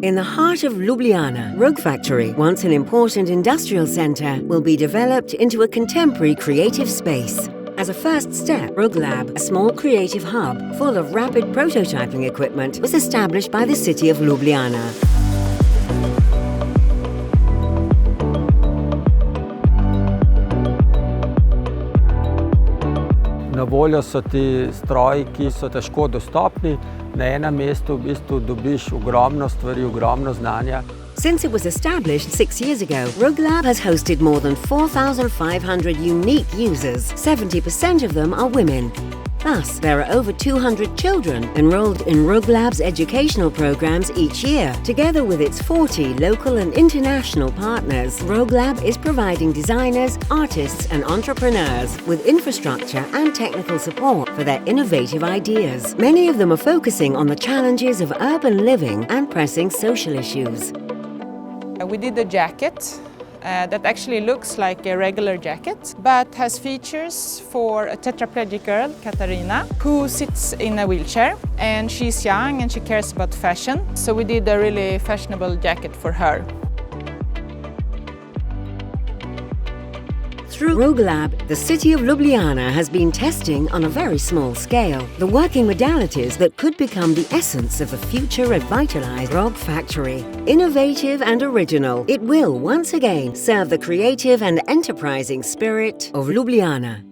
In the heart of Ljubljana, Rog Factory, once an important industrial centre, will be developed into a contemporary creative space. As a first step, RogLab, a small creative hub full of rapid prototyping equipment, was established by the city of Ljubljana. Na voljo so ti stroji, ki so težko dostopni. Na enem mestu v bistvu dobiš ogromno stvari, ogromno znanja. Since it was established 6 years ago, RogLab has hosted more than 4,500 unique users. 70% of them are women. Thus, there are over 200 children enrolled in RogLab's educational programs each year. Together with its 40 local and international partners, RogLab is providing designers, artists and entrepreneurs with infrastructure and technical support for their innovative ideas. Many of them are focusing on the challenges of urban living and pressing social issues. We did a jacket that actually looks like a regular jacket, but has features for a tetraplegic girl, Katarina, who sits in a wheelchair, and she's young and she cares about fashion. So we did a really fashionable jacket for her. Through RogLab, the city of Ljubljana has been testing on a very small scale the working modalities that could become the essence of a future revitalized Rog Factory. Innovative and original, it will once again serve the creative and enterprising spirit of Ljubljana.